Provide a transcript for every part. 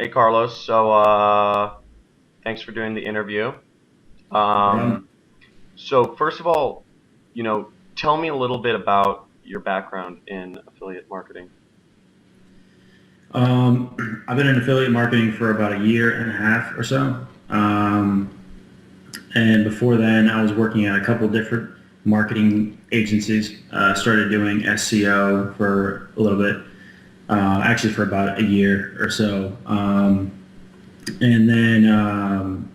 Hey Carlos, thanks for doing the interview. No problem. So first of all, tell me a little bit about your background in affiliate marketing. I've been in affiliate marketing for about a year and a half or so. And before then, I was working at a couple different marketing agencies. Started doing SEO for a little bit, actually for about a year or so. And then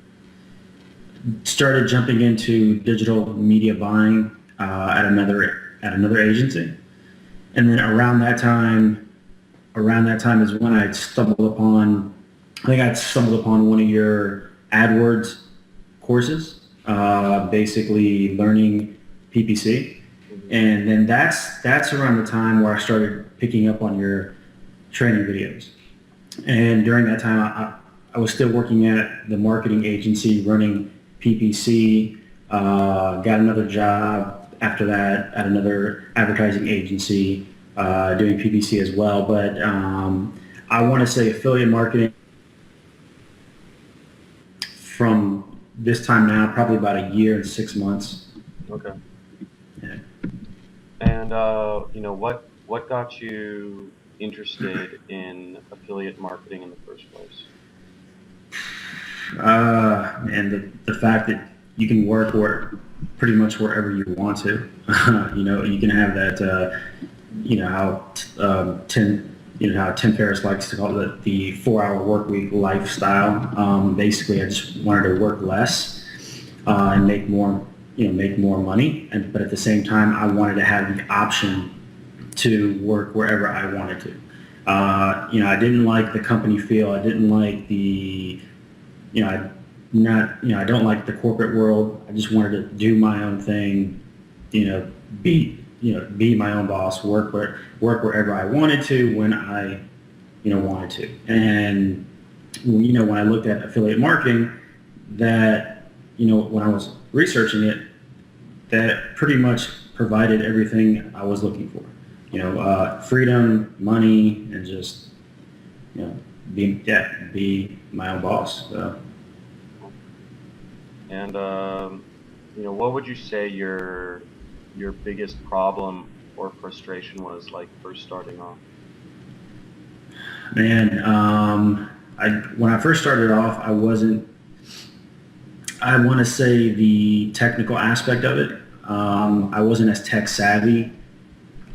started jumping into digital media buying at another agency. And then around that time is when I stumbled upon one of your AdWords courses, basically learning PPC. Hmm. And then that's around the time where I started picking up on your training videos. And during that time, I was still working at the marketing agency running PPC, got another job after that at another advertising agency, doing PPC as well. But I want to say affiliate marketing from this time now, probably about a year and 6 months. Okay. Yeah. And what got you interested in affiliate marketing in the first place? And the fact that you can work pretty much wherever you want to. You can have that. How Tim Ferriss likes to call it the 4-hour work week lifestyle. Basically, I just wanted to work less and make more. Make more money, but at the same time, I wanted to have the option to work wherever I wanted to. I didn't like the company feel. I didn't like the I not I don't like the corporate world. I just wanted to do my own thing, be my own boss, work wherever I wanted to when I wanted to. And when I looked at affiliate marketing, that when I was researching it, that pretty much provided everything I was looking for. Freedom, money, and just you know be my own boss. So. And what would you say your biggest problem or frustration was like first starting off? Man, when I first started off, I wasn't. I want to say the technical aspect of it. I wasn't as tech savvy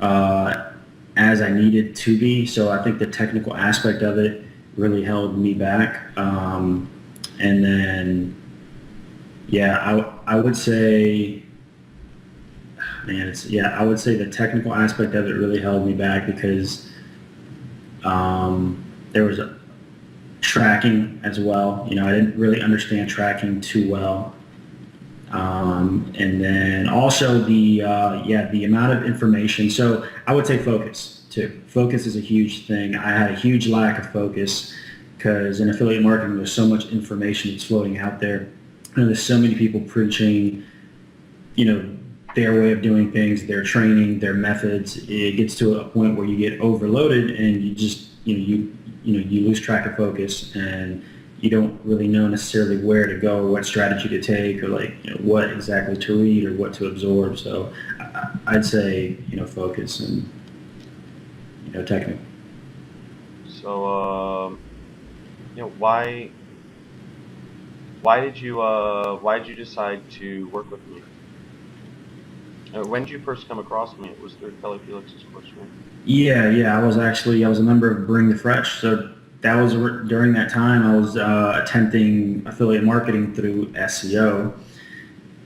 as I needed to be, so I think the technical aspect of it really held me back. And then, yeah, I would say, man, I would say the technical aspect of it really held me back because there was a tracking as well. I didn't really understand tracking too well. And then also the amount of information. So I would say focus too. Focus is a huge thing. I had a huge lack of focus because in affiliate marketing, there's so much information that's floating out there. There's so many people preaching, you know, their way of doing things, their training, their methods. It gets to a point where you get overloaded and you just, you lose track of focus and you don't really know necessarily where to go, what strategy to take, or like what exactly to read or what to absorb. So I'd say focus and technique. So why did you decide to work with me? When did you first come across me? It was through Kelly Felix's course, right? Yeah. I was a member of Bring the Fresh. So that was during that time I was attempting affiliate marketing through SEO.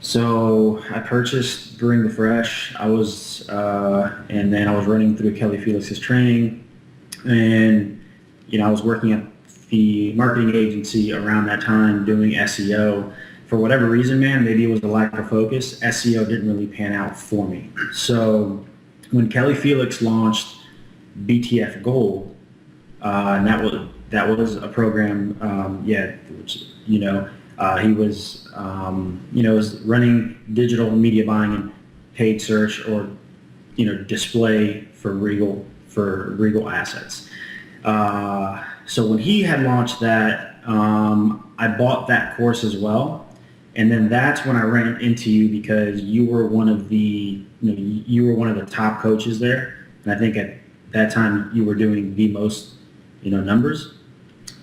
So I purchased Bring the Fresh. And then I was running through Kelly Felix's training, and I was working at the marketing agency around that time doing SEO. For whatever reason, man, maybe it was the lack of focus. SEO didn't really pan out for me. So when Kelly Felix launched BTF Gold, and that was a program, which, he was running digital media buying and paid search or display for Regal assets. So when he had launched that, I bought that course as well. And then that's when I ran into you because you were one of the, you were one of the top coaches there. And I think at that time you were doing the most, numbers.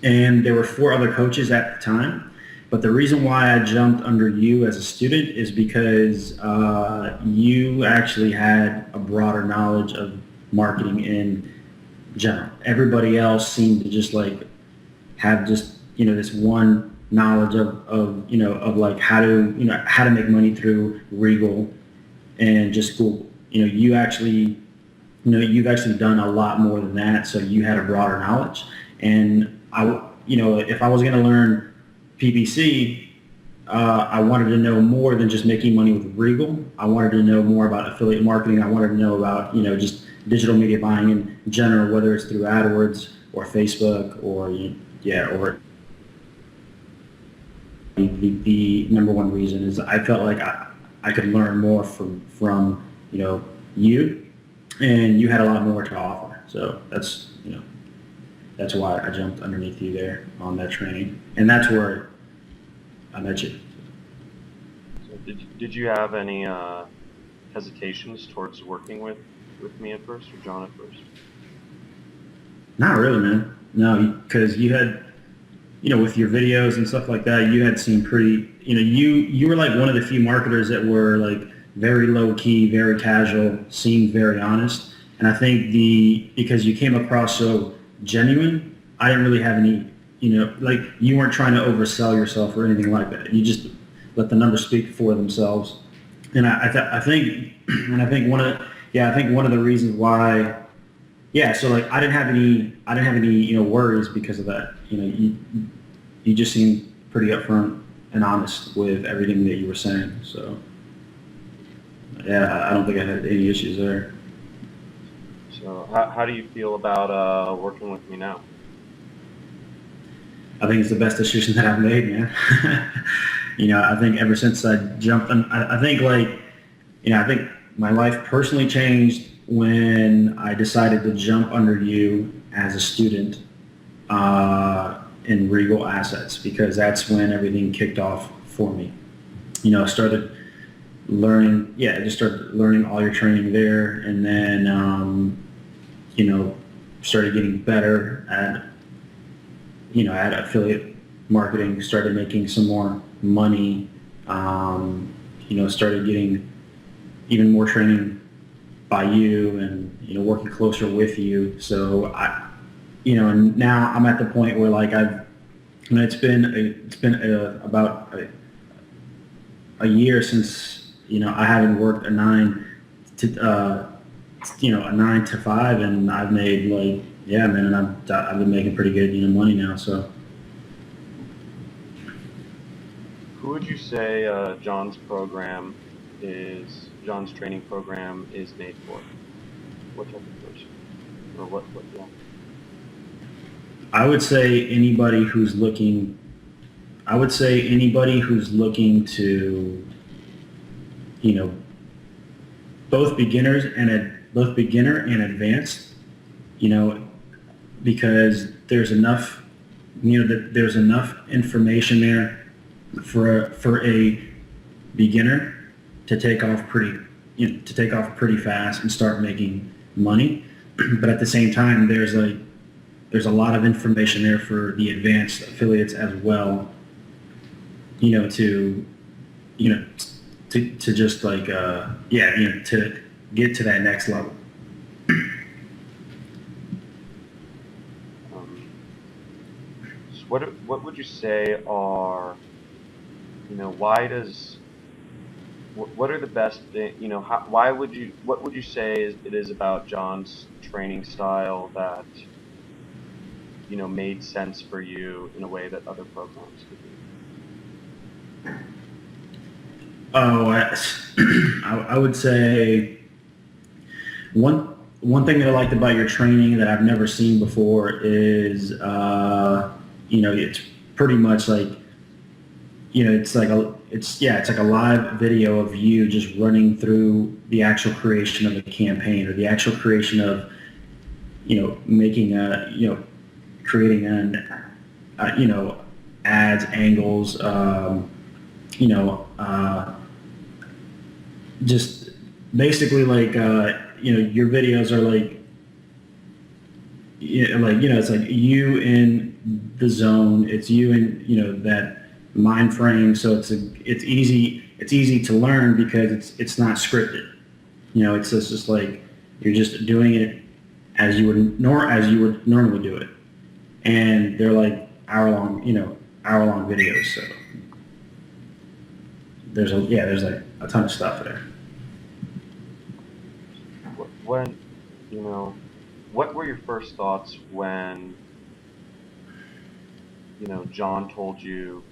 And there were 4 other coaches at the time. But the reason why I jumped under you as a student is because you actually had a broader knowledge of marketing in general. Everybody else seemed to just like have just this one knowledge of like how to make money through Regal and just Google. You actually you've actually done a lot more than that, so you had a broader knowledge. And if I was going to learn PPC, I wanted to know more than just making money with Regal. I wanted to know more about affiliate marketing. I wanted to know about just digital media buying in general, whether it's through AdWords or Facebook or or the number one reason is I felt like I could learn more from you, and you had a lot more to offer. So that's why I jumped underneath you there on that training, and that's where I met you. So did you have any hesitations towards working with me at first, or John at first? Not really, man. No, because you had, with your videos and stuff like that, you had seemed pretty, you were like one of the few marketers that were like very low key, very casual, seemed very honest. And I think because you came across so genuine, I didn't really have any, like you weren't trying to oversell yourself or anything like that. You just let the numbers speak for themselves. And I think one of the reasons why, so like I didn't have any worries because of that. You just seemed pretty upfront and honest with everything that you were saying. So I don't think I had any issues there. So how do you feel about working with me now? I think it's the best decision that I've made, man. I think ever since I jumped, I think my life personally changed when I decided to jump under you as a student in Regal Assets, because that's when everything kicked off for me. I started learning, just started learning all your training there, and then, started getting better at affiliate marketing, started making some more money, started getting even more training by you and, working closer with you. So and now I'm at the point where like it's been about a year since, I haven't worked a 9 to 5, and I've made like, and I've been making pretty good, money now. So who would you say John's training program is made for? What type of person? Or what yeah. I would say anybody who's looking to, both beginner and advanced, because there's enough, there's enough information there for a beginner to take off pretty fast and start making money. But at the same time, there's a lot of information there for the advanced affiliates as well, to just like to get to that next level. So what would you say are, what are the best what would you say it is about John's training style that made sense for you in a way that other programs could do? I would say one thing that I liked about your training that I've never seen before is it's pretty much like it's like a live video of you just running through the actual creation of a campaign, or the actual creation of making a creating ads, angles, you know, just basically like, your videos are like, it's like you in the zone. It's you in, that mind frame. So it's easy to learn because it's not scripted. It's just like you're just doing it as you would normally do it. And they're like hour long videos. So there's like a ton of stuff there. When, what were your first thoughts when, John told you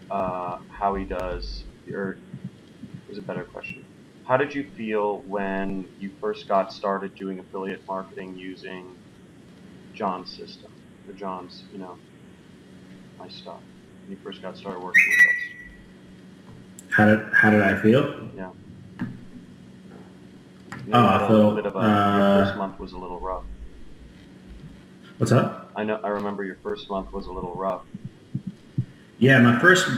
how he does, or here's a better question. How did you feel when you first got started doing affiliate marketing using John's system, or John's, my stuff, when you first got started working with us? How did I feel? Yeah. I felt, your first month was a little rough. What's up? I remember your first month was a little rough. Yeah, my first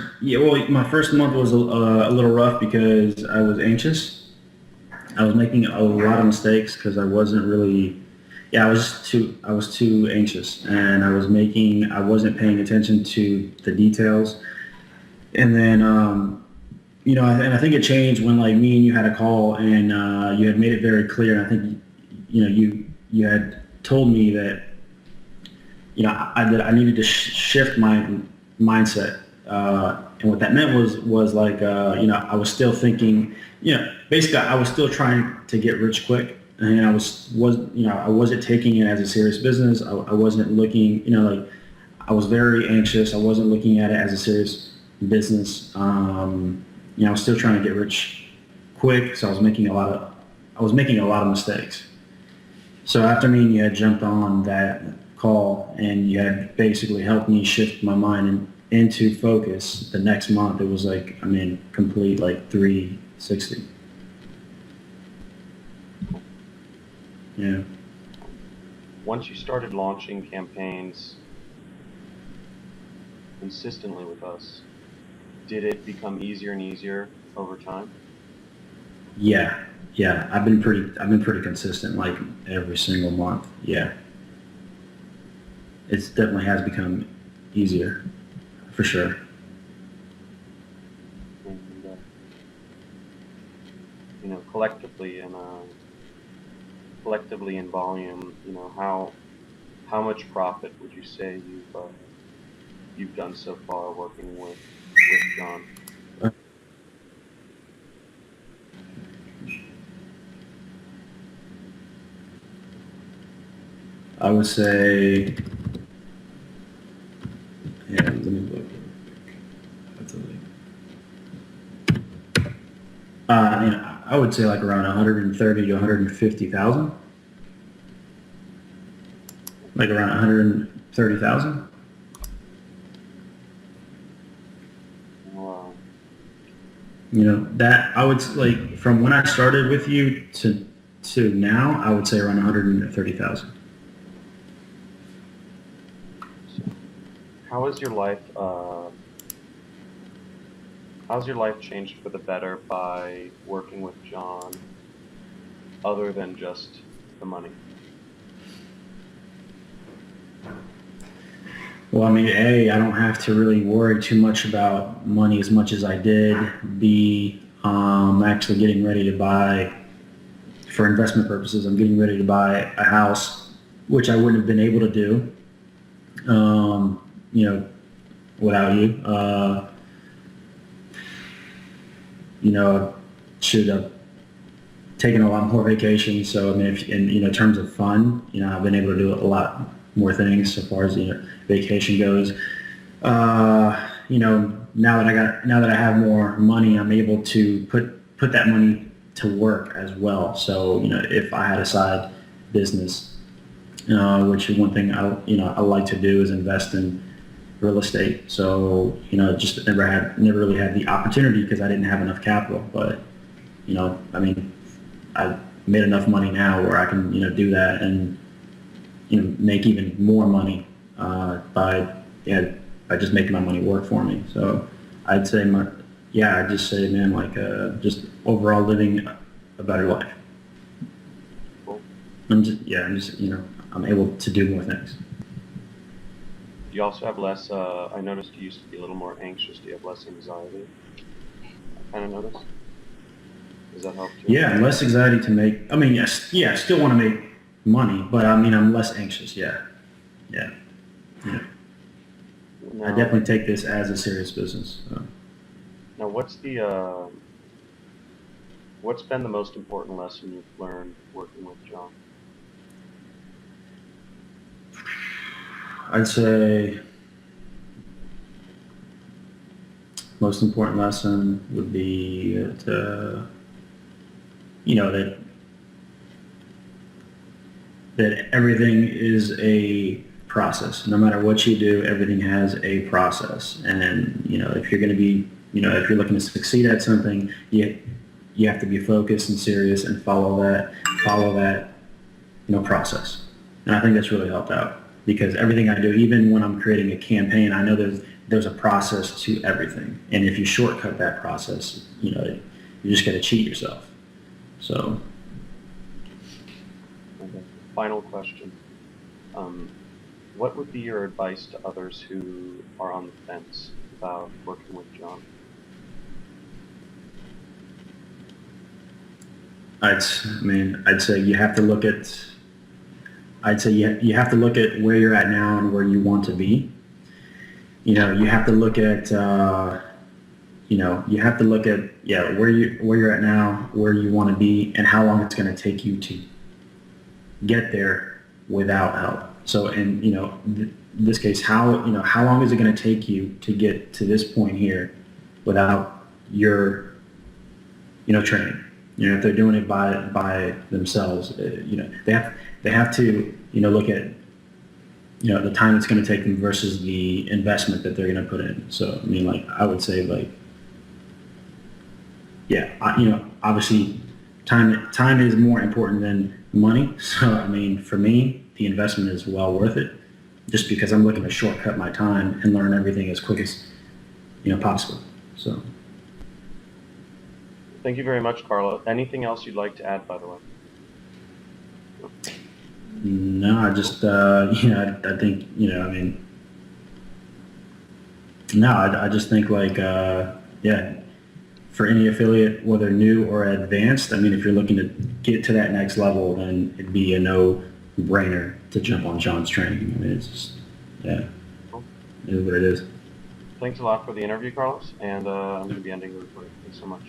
month was a little rough because I was anxious. I was making a lot of mistakes because I wasn't really, I was too anxious, and I wasn't paying attention to the details. And then, and I think it changed when like me and you had a call, and you had made it very clear. And I think, you had told me that, I needed to shift my mindset. And what that meant was like, I was still thinking, basically I was still trying to get rich quick. And I wasn't taking it as a serious business. I wasn't looking, like I was very anxious. I wasn't looking at it as a serious business. I was still trying to get rich quick. So I was making a lot of mistakes. So after me and you had jumped on that call and you had basically helped me shift my mind into focus, the next month it was like, complete like 360. Yeah. Once you started launching campaigns consistently with us, did it become easier and easier over time? Yeah. I've been pretty consistent, like every single month. Yeah. It definitely has become easier, for sure. And, collectively in volume, how much profit would you say you've done so far working with John? I would say, let me look. I would say like around 130 to 150,000. Like around 130,000. Wow. That I would like from when I started with you to now, I would say around 130,000. How's your life changed for the better by working with John, other than just the money? Well, A, I don't have to really worry too much about money as much as I did. B, I'm actually getting ready to buy, for investment purposes, I'm getting ready to buy a house, which I wouldn't have been able to do, without you. Should have taken a lot more vacations. So, in terms of fun, I've been able to do a lot more things so far as, vacation goes. Now that I have more money, I'm able to put that money to work as well. So, if I had a side business, which is one thing I like to do is invest in real estate. So, just never really had the opportunity because I didn't have enough capital. But, I made enough money now where I can, do that and, make even more money by just making my money work for me. So I'd say I'd just say, man, like just overall living a better life. Cool. I'm just I'm able to do more things. You also have less, I noticed you used to be a little more anxious. Do you have less anxiety? I kind of noticed. Does that help too? Yeah, less anxiety to make. I mean, yes, yeah, I still want to make money, but I mean, I'm less anxious. Yeah, yeah. I Now, definitely take this as a serious business. So. now what's been the most important lesson you've learned working with John? I'd say most important lesson would be that that everything is a process. No matter what you do, everything has a process. And if you're going to be, if you're looking to succeed at something, you have to be focused and serious and follow that process. And I think that's really helped out because everything I do, even when I'm creating a campaign, I know there's a process to everything. And if you shortcut that process, you just got to cheat yourself. So. Okay. Final question. What would be your advice to others who are on the fence about working with John? I'd say you have to look at. I'd say you have to look at where you're at now and where you want to be. You have to look at. You have to look at where you're at now, where you want to be, and how long it's going to take you to get there without help. So in this case, how long is it going to take you to get to this point here without your training? If they're doing it by themselves, they have to look at the time it's going to take them versus the investment that they're going to put in. So I would say obviously time is more important than money. So for me, the investment is well worth it, just because I'm looking to shortcut my time and learn everything as quick as possible. So. Thank you very much, Carlo. Anything else you'd like to add, by the way? No, I just I think no, I just think for any affiliate, whether new or advanced, if you're looking to get to that next level, then it'd be a no-brainer to jump on John's training. It's just, Cool. It is what it is. Thanks a lot for the interview, Carlos, and I'm going to be ending the recording. Thanks so much.